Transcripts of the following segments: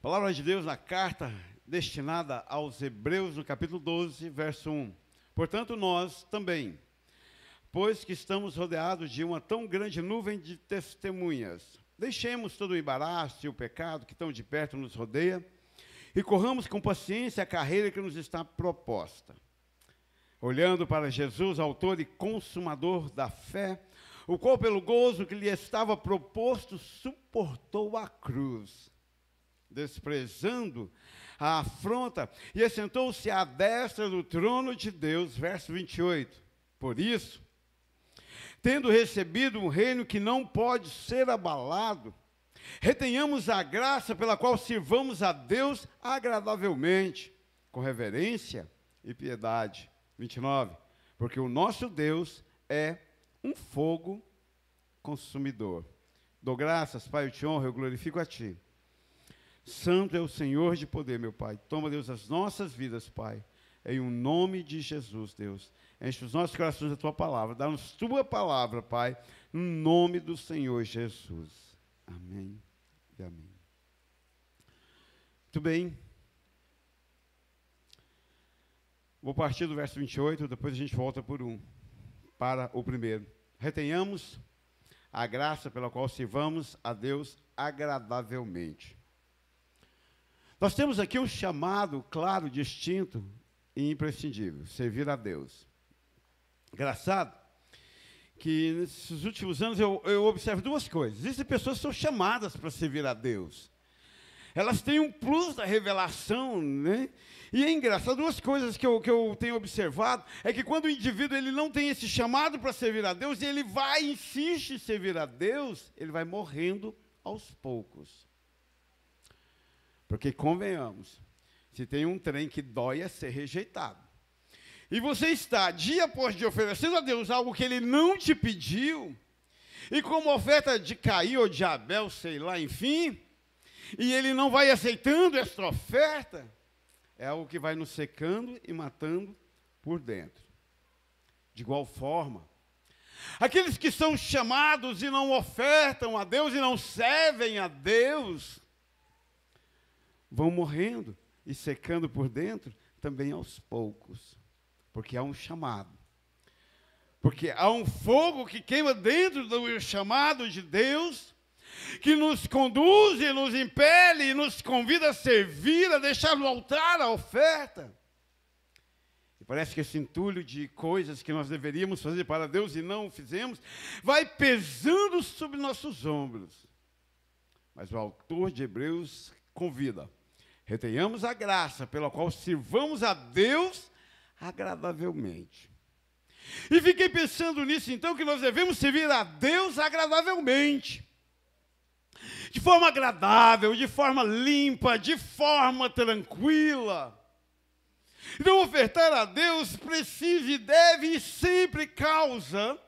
Palavra de Deus na carta destinada aos Hebreus, no capítulo 12, verso 1. Portanto, nós também, pois que estamos rodeados de uma tão grande nuvem de testemunhas, deixemos todo o embaraço e o pecado que tão de perto nos rodeia e corramos com paciência a carreira que nos está proposta. Olhando para Jesus, autor e consumador da fé, o qual pelo gozo que lhe estava proposto suportou a cruz, desprezando a afronta, e assentou-se à destra do trono de Deus. Verso 28. Por isso, tendo recebido um reino que não pode ser abalado, retenhamos a graça pela qual sirvamos a Deus agradavelmente, com reverência e piedade. 29. Porque o nosso Deus é um fogo consumidor. Dou graças, Pai, eu te honro, eu glorifico a Ti. Santo é o Senhor de poder, meu Pai. Toma, Deus, as nossas vidas, Pai, em o nome de Jesus, Deus. Enche os nossos corações da Tua palavra. Dá-nos Tua palavra, Pai, no nome do Senhor Jesus. Amém e amém. Muito bem. Vou partir do verso 28, depois a gente volta para o primeiro. Retenhamos a graça pela qual sirvamos a Deus agradavelmente. Nós temos aqui um chamado claro, distinto e imprescindível: servir a Deus. Engraçado que nesses últimos anos eu observo duas coisas. Existem pessoas que são chamadas para servir a Deus. Elas têm um plus da revelação, né? E é engraçado, duas coisas que eu tenho observado, é que quando o indivíduo ele não tem esse chamado para servir a Deus, e ele insiste em servir a Deus, ele vai morrendo aos poucos. Porque, convenhamos, se tem um trem que dói é ser rejeitado. E você está, dia após dia, oferecendo a Deus algo que Ele não te pediu, e como oferta de Caim ou de Abel, sei lá, enfim, e Ele não vai aceitando esta oferta, é algo que vai nos secando e matando por dentro. De igual forma, aqueles que são chamados e não ofertam a Deus e não servem a Deus, vão morrendo e secando por dentro também aos poucos. Porque há um chamado. Porque há um fogo que queima dentro do chamado de Deus, que nos conduz e nos impele e nos convida a servir, a deixar no altar a oferta. E parece que esse entulho de coisas que nós deveríamos fazer para Deus e não fizemos, vai pesando sobre nossos ombros. Mas o autor de Hebreus convida: retenhamos a graça pela qual sirvamos a Deus agradavelmente. E fiquei pensando nisso, então, que nós devemos servir a Deus agradavelmente. De forma agradável, de forma limpa, de forma tranquila. Então, ofertar a Deus precisa e deve e sempre causa,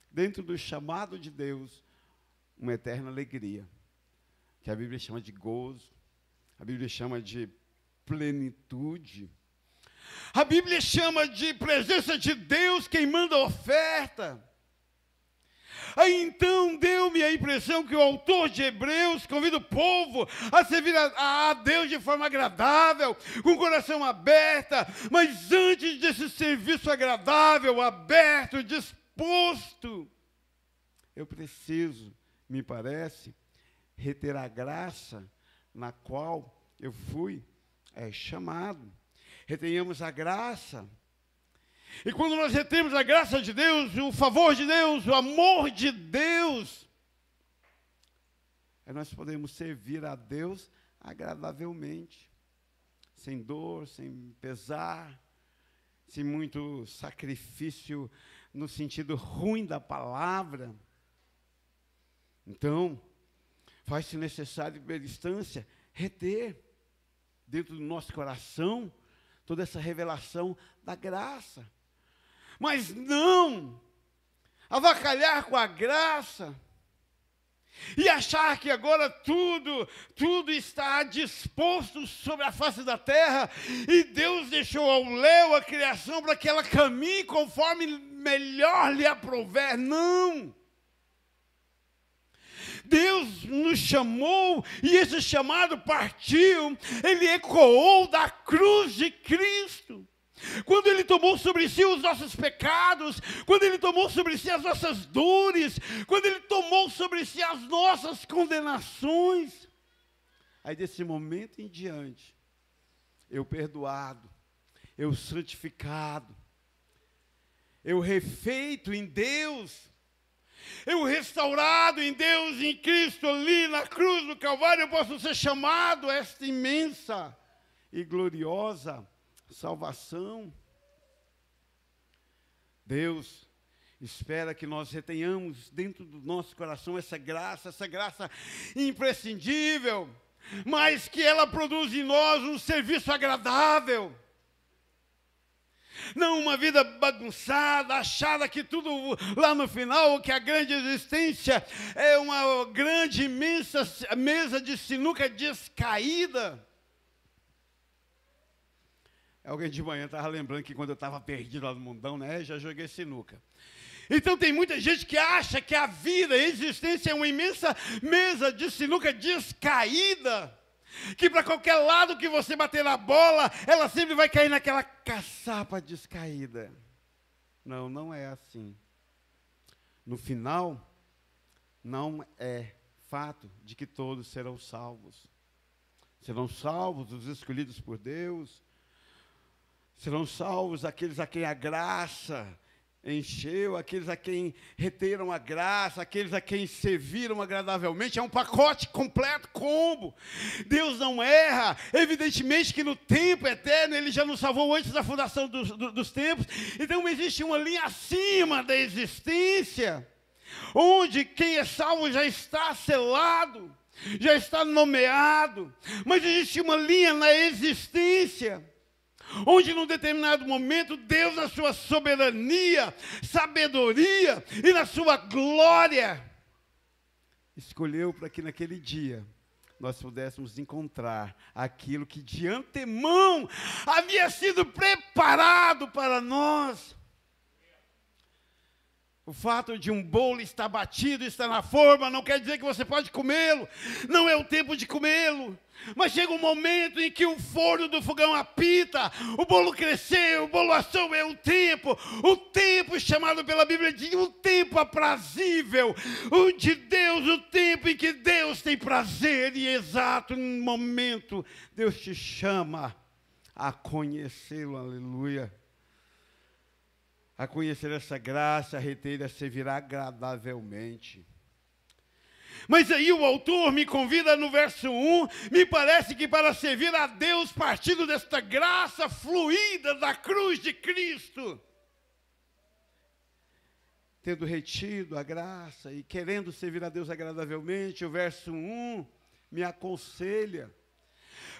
dentro do chamado de Deus, uma eterna alegria, que a Bíblia chama de gozo. A Bíblia chama de plenitude. A Bíblia chama de presença de Deus quem manda a oferta. Aí então deu-me a impressão que o autor de Hebreus convida o povo a servir a Deus de forma agradável, com o coração aberto, mas antes desse serviço agradável, aberto, disposto, eu preciso, me parece, reter a graça na qual eu fui chamado. Retenhamos a graça. E quando nós retemos a graça de Deus, o favor de Deus, o amor de Deus, aí nós podemos servir a Deus agradavelmente, sem dor, sem pesar, sem muito sacrifício no sentido ruim da palavra. Então, faz-se necessário, em primeira instância, reter dentro do nosso coração toda essa revelação da graça. Mas não avacalhar com a graça e achar que agora tudo está disposto sobre a face da terra e Deus deixou ao léu a criação para que ela caminhe conforme melhor lhe aprouver. Não! Deus nos chamou e esse chamado partiu, ele ecoou da cruz de Cristo. Quando ele tomou sobre si os nossos pecados, quando ele tomou sobre si as nossas dores, quando ele tomou sobre si as nossas condenações. Aí desse momento em diante, eu perdoado, eu santificado, eu refeito em Deus, eu restaurado em Deus, em Cristo, ali na cruz do Calvário, eu posso ser chamado a esta imensa e gloriosa salvação. Deus espera que nós retenhamos dentro do nosso coração essa graça imprescindível, mas que ela produz em nós um serviço agradável. Não uma vida bagunçada, achada que tudo lá no final, que a grande existência é uma grande, imensa mesa de sinuca descaída. Alguém de manhã estava lembrando que quando eu estava perdido lá no mundão, né, já joguei sinuca. Então tem muita gente que acha que a vida, a existência é uma imensa mesa de sinuca descaída, que para qualquer lado que você bater na bola, ela sempre vai cair naquela caçapa descaída. Não, não é assim. No final, não é fato de que todos serão salvos. Serão salvos os escolhidos por Deus, serão salvos aqueles a quem a graça encheu, aqueles a quem reteram a graça, aqueles a quem serviram agradavelmente. É um pacote completo, combo. Deus não erra. Evidentemente que no tempo eterno Ele já nos salvou antes da fundação dos tempos. Então existe uma linha acima da existência, onde quem é salvo já está selado, já está nomeado. Mas existe uma linha na existência, onde num determinado momento Deus, na sua soberania, sabedoria e na sua glória, escolheu para que naquele dia nós pudéssemos encontrar aquilo que de antemão havia sido preparado para nós. O fato de um bolo estar batido, estar na forma, não quer dizer que você pode comê-lo. Não é o tempo de comê-lo. Mas chega um momento em que o forno do fogão apita, o bolo cresceu, o bolo assou, é o tempo chamado pela Bíblia de um tempo aprazível, o de Deus, o tempo em que Deus tem prazer, e exato no momento Deus te chama a conhecê-lo, aleluia, a conhecer essa graça, a reter, a servir agradavelmente. Mas aí o autor me convida no verso 1, me parece que para servir a Deus, partindo desta graça fluida da cruz de Cristo, tendo retido a graça e querendo servir a Deus agradavelmente, o verso 1 me aconselha: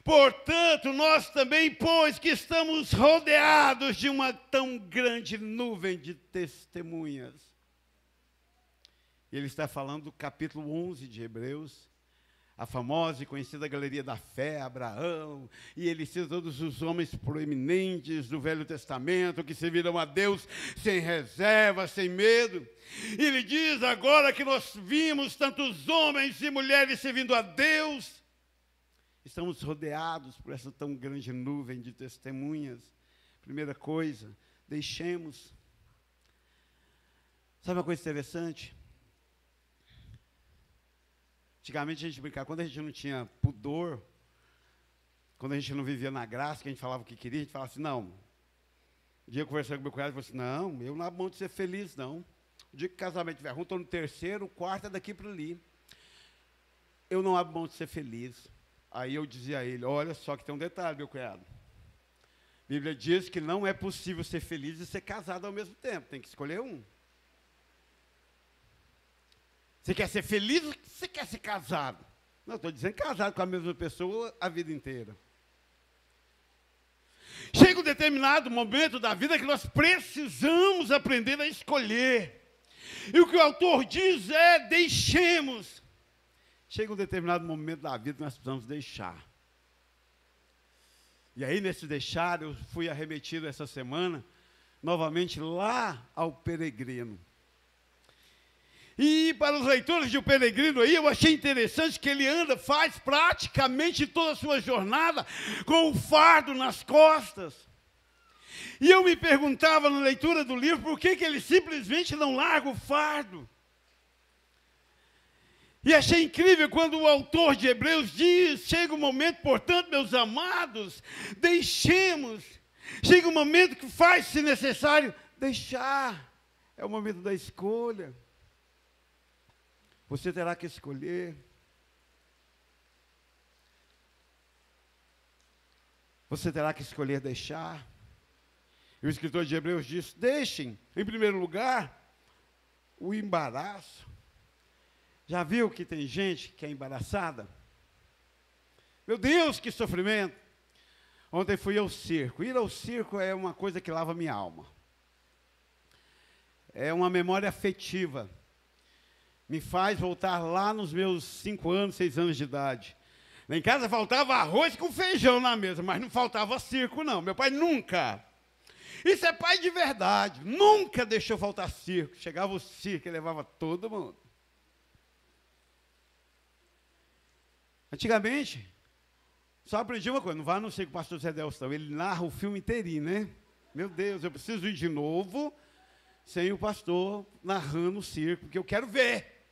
portanto, nós também, pois que estamos rodeados de uma tão grande nuvem de testemunhas. Ele está falando do capítulo 11 de Hebreus, a famosa e conhecida galeria da fé, Abraão, e ele cita todos os homens proeminentes do Velho Testamento que serviram a Deus sem reserva, sem medo. E ele diz agora que nós vimos tantos homens e mulheres servindo a Deus, estamos rodeados por essa tão grande nuvem de testemunhas. Primeira coisa, deixemos. Sabe uma coisa interessante? Antigamente a gente brincava, quando a gente não tinha pudor, quando a gente não vivia na graça, que a gente falava o que queria, a gente falava assim, não. Um dia eu conversei com meu cunhado e falei assim, não, eu não abro mão de ser feliz, não. O dia que o casamento estiver ruim, estou no terceiro, o quarto é daqui para ali. Eu não abro mão de ser feliz. Aí eu dizia a ele, olha só que tem um detalhe, meu cunhado. A Bíblia diz que não é possível ser feliz e ser casado ao mesmo tempo, tem que escolher um. Você quer ser feliz ou você quer ser casado? Não, estou dizendo casado com a mesma pessoa a vida inteira. Chega um determinado momento da vida que nós precisamos aprender a escolher. E o que o autor diz é, deixemos. Chega um determinado momento da vida que nós precisamos deixar. E aí, nesse deixar, eu fui arremetido essa semana, novamente lá ao peregrino. E para os leitores de O Peregrino aí, eu achei interessante que ele faz praticamente toda a sua jornada com o fardo nas costas. E eu me perguntava na leitura do livro, por que ele simplesmente não larga o fardo? E achei incrível quando o autor de Hebreus diz, chega um momento, portanto, meus amados, deixemos. Chega um momento que faz-se necessário deixar. É o momento da escolha. Você terá que escolher. Você terá que escolher deixar. E o escritor de Hebreus diz, deixem, em primeiro lugar, o embaraço. Já viu que tem gente que é embaraçada? Meu Deus, que sofrimento! Ontem fui ao circo. Ir ao circo é uma coisa que lava minha alma. É uma memória afetiva. Me faz voltar lá nos meus 5 anos, 6 anos de idade. Lá em casa faltava arroz com feijão na mesa, mas não faltava circo, não. Meu pai nunca. Isso é pai de verdade. Nunca deixou faltar circo. Chegava o circo e levava todo mundo. Antigamente, só aprendi uma coisa. Não vá no circo Pastor Zé Delcio, não. Ele narra o filme inteirinho, né? Meu Deus, eu preciso ir de novo sem o pastor narrando o circo, porque eu quero ver.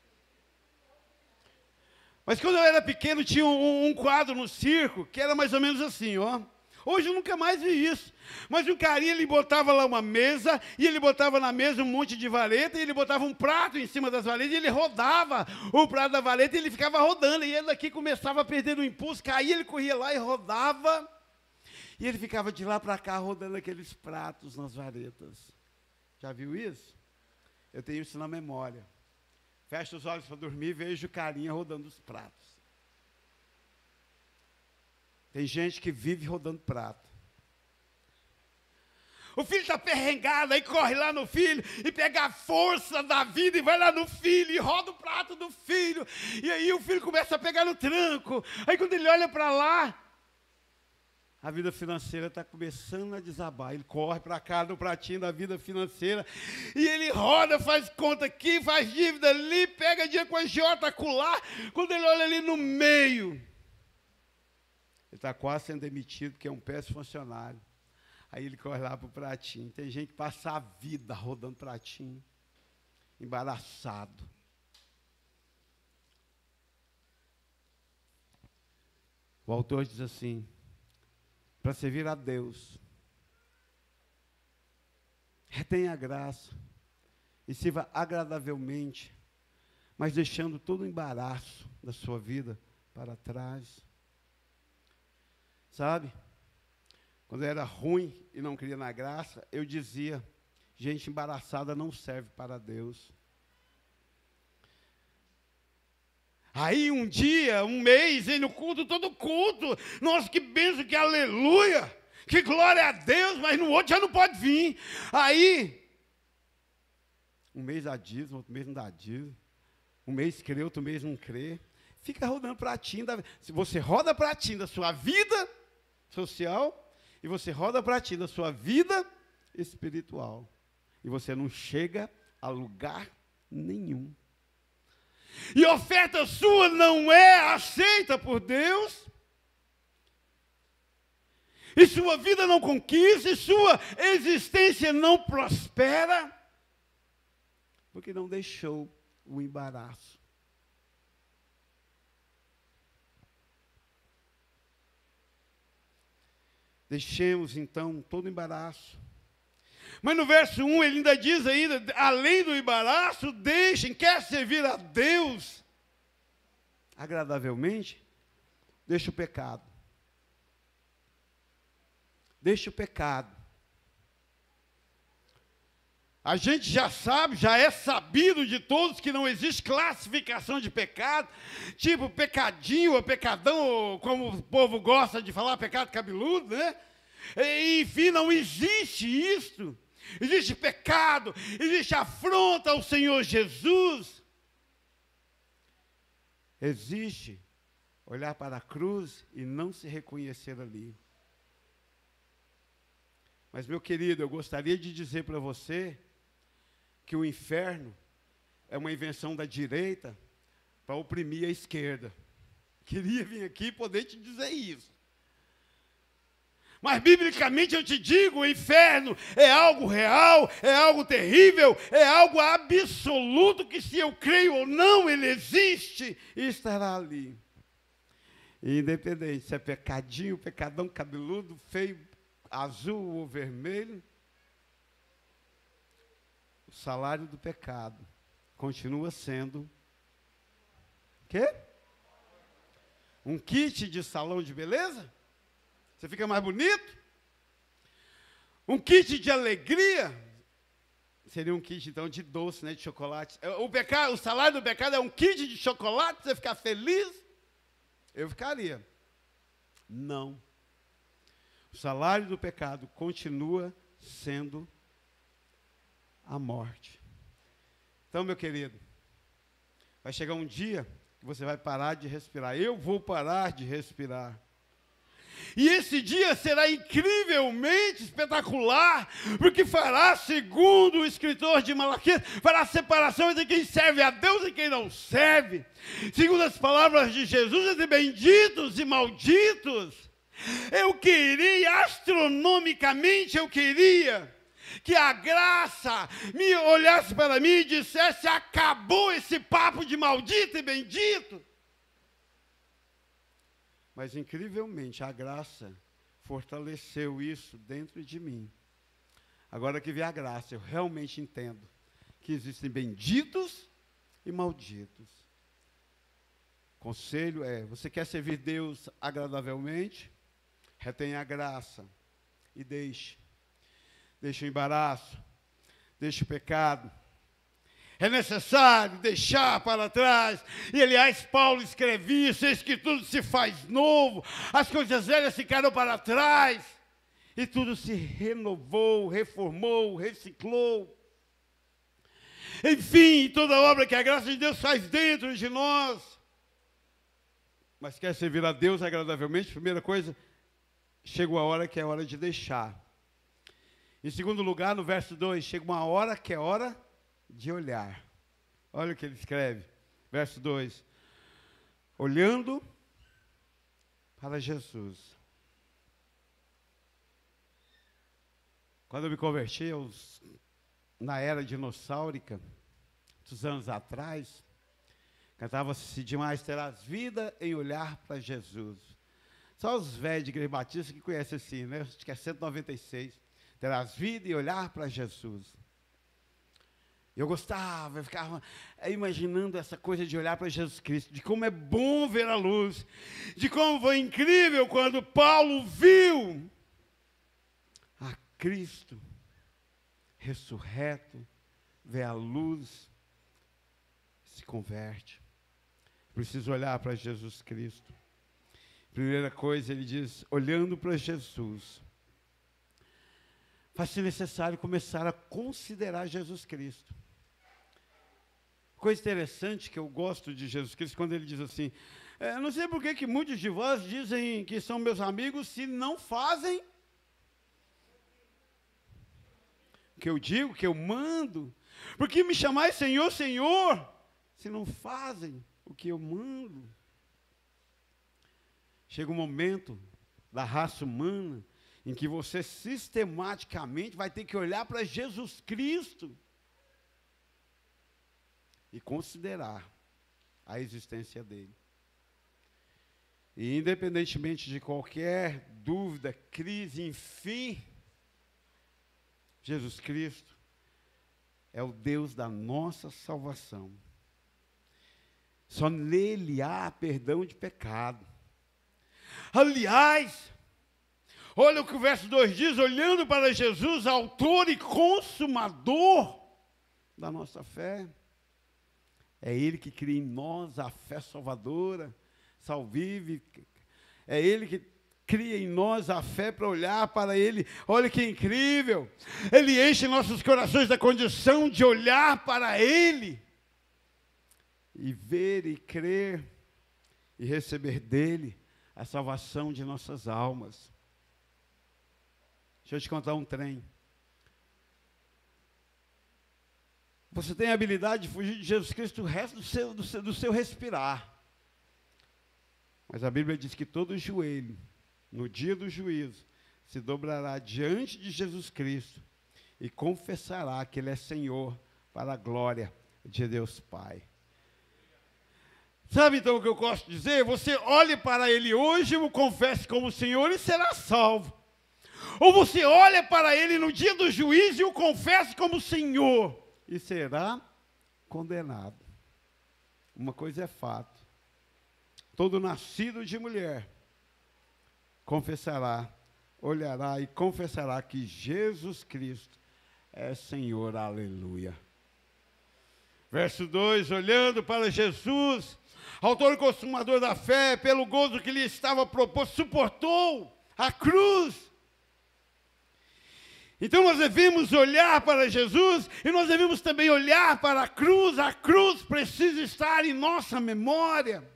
Mas quando eu era pequeno, tinha um quadro no circo, que era mais ou menos assim, ó. Hoje eu nunca mais vi isso. Mas o carinha, ele botava lá uma mesa, e ele botava na mesa um monte de vareta, e ele botava um prato em cima das varetas, e ele rodava o prato da vareta, e ele ficava rodando, e ele daqui começava a perder o impulso, caía, ele corria lá e rodava, e ele ficava de lá para cá rodando aqueles pratos nas varetas. Já viu isso? Eu tenho isso na memória. Fecho os olhos para dormir e vejo o carinha rodando os pratos. Tem gente que vive rodando prato. O filho está perrengado, aí corre lá no filho e pega a força da vida e vai lá no filho e roda o prato do filho. E aí o filho começa a pegar no tranco. Aí quando ele olha para lá, a vida financeira está começando a desabar. Ele corre para cá no pratinho da vida financeira e ele roda, faz conta aqui, faz dívida ali, pega dinheiro com a agiota acolá. Quando ele olha ali no meio, ele está quase sendo demitido, porque é um péssimo funcionário. Aí ele corre lá para o pratinho. Tem gente que passa a vida rodando pratinho, embaraçado. O autor diz assim, para servir a Deus, retenha a graça e sirva agradavelmente, mas deixando todo o embaraço da sua vida para trás. Sabe? Quando eu era ruim e não queria na graça, eu dizia, gente embaraçada não serve para Deus. Aí um dia, um mês, aí no culto, todo culto, nossa, que bênção, que aleluia, que glória a Deus, mas no outro já não pode vir. Aí, um mês dá dízimo, outro mês não dá dízimo, um mês crê, outro mês não crê. Fica rodando pratinho, se você roda pratinho da sua vida social, e você roda pratinho da sua vida espiritual, e você não chega a lugar nenhum. E oferta sua não é aceita por Deus, e sua vida não conquista, e sua existência não prospera, porque não deixou o embaraço. Deixemos então todo o embaraço. Mas no verso 1 ele ainda diz ainda, além do embaraço, deixem, quer servir a Deus agradavelmente, deixa o pecado. Deixa o pecado. A gente já sabe, já é sabido de todos que não existe classificação de pecado, tipo pecadinho ou pecadão, ou como o povo gosta de falar, pecado cabeludo, né? Enfim, não existe isso. Existe pecado, existe afronta ao Senhor Jesus. Existe olhar para a cruz e não se reconhecer ali. Mas, meu querido, eu gostaria de dizer para você que o inferno é uma invenção da direita para oprimir a esquerda. Queria vir aqui e poder te dizer isso. Mas, biblicamente, eu te digo, o inferno é algo real, é algo terrível, é algo absoluto que, se eu creio ou não, ele existe e estará ali. E independente se é pecadinho, pecadão, cabeludo, feio, azul ou vermelho, o salário do pecado continua sendo quê? Um kit de salão de beleza? Você fica mais bonito? Um kit de alegria? Seria um kit, então, de doce, né, de chocolate. O salário do pecado é um kit de chocolate, você ficar feliz? Eu ficaria. Não. O salário do pecado continua sendo a morte. Então, meu querido, vai chegar um dia que você vai parar de respirar. Eu vou parar de respirar. E esse dia será incrivelmente espetacular, porque fará, segundo o escritor de Malaquias, fará separação entre quem serve a Deus e quem não serve. Segundo as palavras de Jesus, entre benditos e malditos. Eu queria, astronomicamente, eu queria que a graça me olhasse para mim e dissesse: acabou esse papo de maldito e bendito. Mas, incrivelmente, a graça fortaleceu isso dentro de mim. Agora que vi a graça, eu realmente entendo que existem benditos e malditos. Conselho é: você quer servir Deus agradavelmente? Retenha a graça e deixe. Deixe o embaraço, deixe o pecado. É necessário deixar para trás. E, aliás, Paulo escrevia isso: eis que tudo se faz novo, as coisas velhas ficaram para trás, e tudo se renovou, reformou, reciclou. Enfim, toda obra que a graça de Deus faz dentro de nós. Mas quer servir a Deus agradavelmente? Primeira coisa, chega uma hora que é hora de deixar. Em segundo lugar, no verso 2, chega uma hora que é hora de olhar. Olha o que ele escreve, verso 2. Olhando para Jesus. Quando eu me converti, na era dinossáurica, muitos anos atrás, cantava-se demais: terás vida em olhar para Jesus. Só os velhos de Igreja Batista que conhecem assim, né? Acho que é 196. Terás vida e olhar para Jesus. Eu gostava, eu ficava imaginando essa coisa de olhar para Jesus Cristo, de como é bom ver a luz, de como foi incrível quando Paulo viu a Cristo ressurreto, vê a luz, se converte. Preciso olhar para Jesus Cristo. Primeira coisa, ele diz: olhando para Jesus, faz-se necessário começar a considerar Jesus Cristo. Coisa interessante que eu gosto de Jesus Cristo, quando ele diz assim: não sei por que muitos de vós dizem que são meus amigos se não fazem o que eu digo, o que eu mando. Porque me chamais Senhor, Senhor, se não fazem o que eu mando. Chega um momento da raça humana em que você sistematicamente vai ter que olhar para Jesus Cristo e considerar a existência dele. E independentemente de qualquer dúvida, crise, enfim, Jesus Cristo é o Deus da nossa salvação. Só nele há perdão de pecado. Aliás, olha o que o verso 2 diz: olhando para Jesus, autor e consumador da nossa fé. É Ele que cria em nós a fé salvadora, salvífica. É Ele que cria em nós a fé para olhar para Ele. Olha que incrível! Ele enche nossos corações da condição de olhar para Ele e ver e crer e receber dEle a salvação de nossas almas. Deixa eu te contar um trem. Você tem a habilidade de fugir de Jesus Cristo o resto do seu respirar. Mas a Bíblia diz que todo joelho, no dia do juízo, se dobrará diante de Jesus Cristo e confessará que Ele é Senhor para a glória de Deus Pai. Sabe então o que eu gosto de dizer? Você olhe para Ele hoje e o confesse como Senhor e será salvo. Ou você olha para Ele no dia do juízo e o confesse como Senhor e será condenado. Uma coisa é fato. Todo nascido de mulher confessará, olhará e confessará que Jesus Cristo é Senhor. Aleluia. Verso 2, olhando para Jesus, autor e consumador da fé, pelo gozo que lhe estava proposto, suportou a cruz. Então nós devemos olhar para Jesus e nós devemos também olhar para a cruz precisa estar em nossa memória.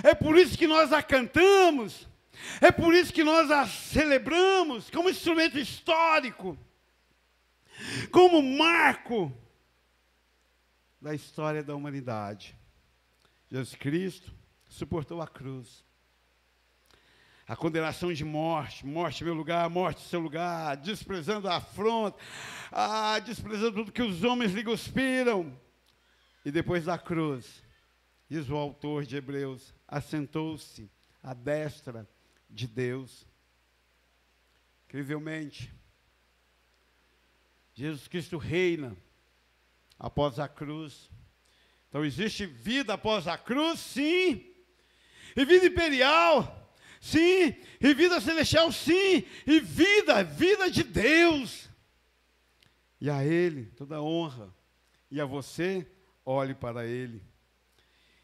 É por isso que nós a cantamos, é por isso que nós a celebramos como instrumento histórico, como marco da história da humanidade. Jesus Cristo suportou a cruz. A condenação de morte, morte meu lugar, morte seu lugar, desprezando a afronta, desprezando tudo que os homens lhe cuspiram. E depois da cruz, diz o autor de Hebreus, assentou-se à destra de Deus. Incrivelmente, Jesus Cristo reina após a cruz. Então existe vida após a cruz, sim. E vida imperial, sim. E vida celestial, sim. E vida de Deus. E a Ele toda honra. E a você, olhe para Ele.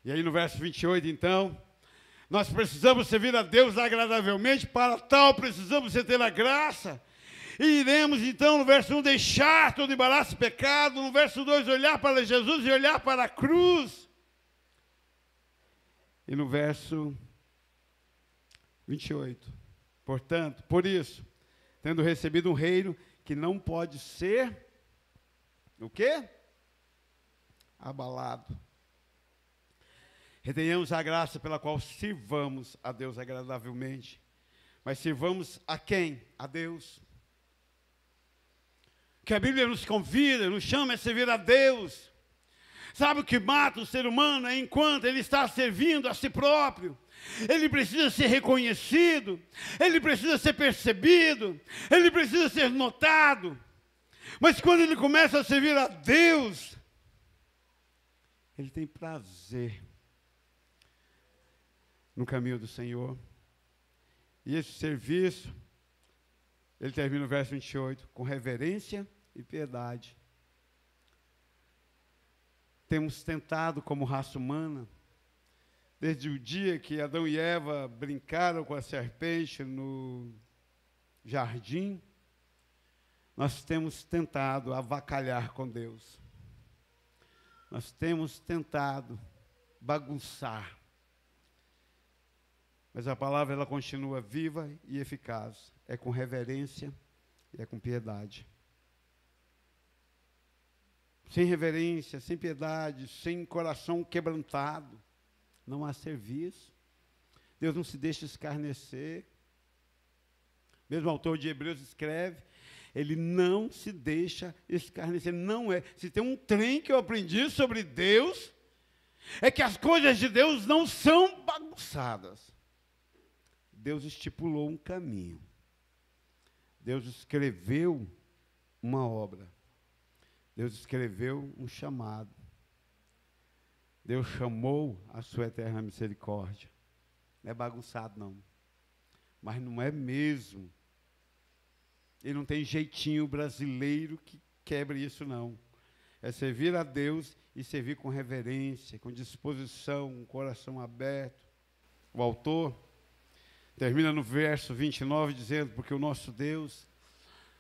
E aí no verso 28, então, nós precisamos servir a Deus agradavelmente, para tal precisamos ter a graça. E iremos então no verso 1 deixar todo embaraço e pecado, no verso 2 olhar para Jesus e olhar para a cruz. E no verso 28, portanto, por isso, tendo recebido um reino que não pode ser, o quê? Abalado. Retenhamos a graça pela qual sirvamos a Deus agradavelmente. Mas sirvamos a quem? A Deus. Que a Bíblia nos convida, nos chama a servir a Deus. Sabe o que mata o ser humano? É enquanto ele está servindo a si próprio. Ele precisa ser reconhecido, ele precisa ser percebido, ele precisa ser notado. Mas quando ele começa a servir a Deus, ele tem prazer no caminho do Senhor. E esse serviço, ele termina no verso 28, com reverência e piedade. Temos tentado como raça humana, desde o dia que Adão e Eva brincaram com a serpente no jardim, nós temos tentado avacalhar com Deus. Nós temos tentado bagunçar. Mas a palavra ela continua viva e eficaz. É com reverência e é com piedade. Sem reverência, sem piedade, sem coração quebrantado, não há serviço. Deus não se deixa escarnecer. Mesmo o autor de Hebreus escreve, ele não se deixa escarnecer. Não é. Se tem um trem que eu aprendi sobre Deus, é que as coisas de Deus não são bagunçadas. Deus estipulou um caminho. Deus escreveu uma obra. Deus escreveu um chamado. Deus chamou a sua eterna misericórdia. Não é bagunçado, não. Mas não é mesmo. E não tem jeitinho brasileiro que quebre isso, não. É servir a Deus e servir com reverência, com disposição, com coração aberto. O autor termina no verso 29 dizendo, porque o nosso Deus,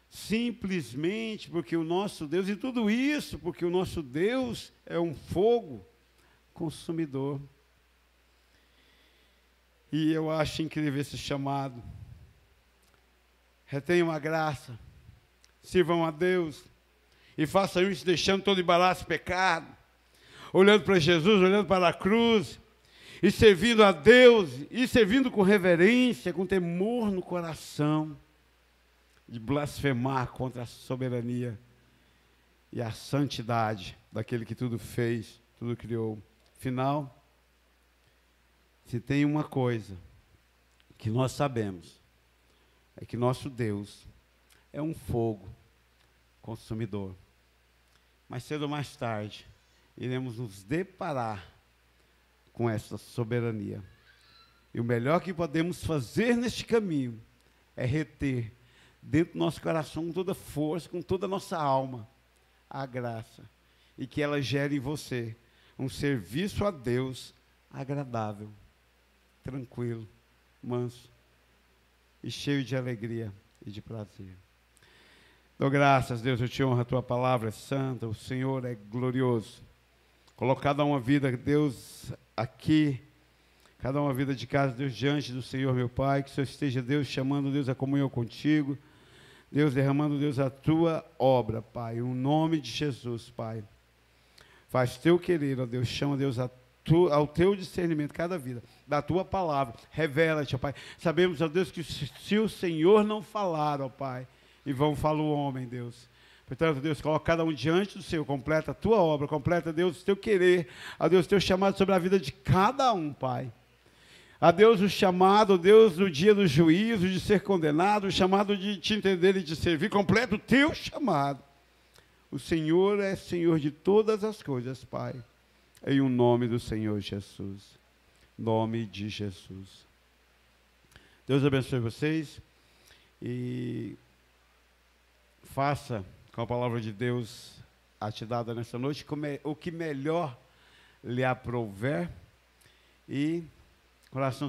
simplesmente porque o nosso Deus, e tudo isso porque o nosso Deus é um fogo consumidor. E eu acho incrível esse chamado. Retenham a graça, sirvam a Deus, E faça isso deixando todo embaraço e pecado, olhando para Jesus, olhando para a cruz, e servindo a Deus, e servindo com reverência, com temor no coração, de blasfemar contra a soberania e a santidade daquele que tudo fez, tudo criou. Final, se tem uma coisa que nós sabemos, é que nosso Deus é um fogo consumidor. Mais cedo ou mais tarde, iremos nos deparar com essa soberania. E o melhor que podemos fazer neste caminho é reter dentro do nosso coração, com toda força, com toda a nossa alma, a graça. E que ela gere em você um serviço a Deus agradável, tranquilo, manso e cheio de alegria e de prazer. Dou graças, Deus, eu te honro, a tua palavra é santa, o Senhor é glorioso. Coloca cada uma vida, Deus, aqui, cada uma vida de casa, Deus, diante do Senhor, meu Pai, que o Senhor esteja, Deus, chamando, Deus, a comunhão contigo, Deus, derramando, Deus, a tua obra, Pai, no nome de Jesus, Pai. Faz teu querer, ó Deus, chama, Deus, ao teu discernimento, cada vida, da tua palavra, revela-te, ó Pai. Sabemos, ó Deus, que se o Senhor não falar, ó Pai, em vão fala o homem, Deus. Portanto, Deus, coloca cada um diante do Senhor, completa a tua obra, completa, Deus, o teu querer, a Deus, o teu chamado sobre a vida de cada um, Pai. A Deus, o chamado, Deus, no dia do juízo, de ser condenado, o chamado de te entender e de servir, completa o teu chamado. O Senhor é Senhor de todas as coisas, Pai, em o nome do Senhor Jesus. Nome de Jesus. Deus abençoe vocês e faça com a palavra de Deus a te dada nessa noite o que melhor lhe aprouver e coração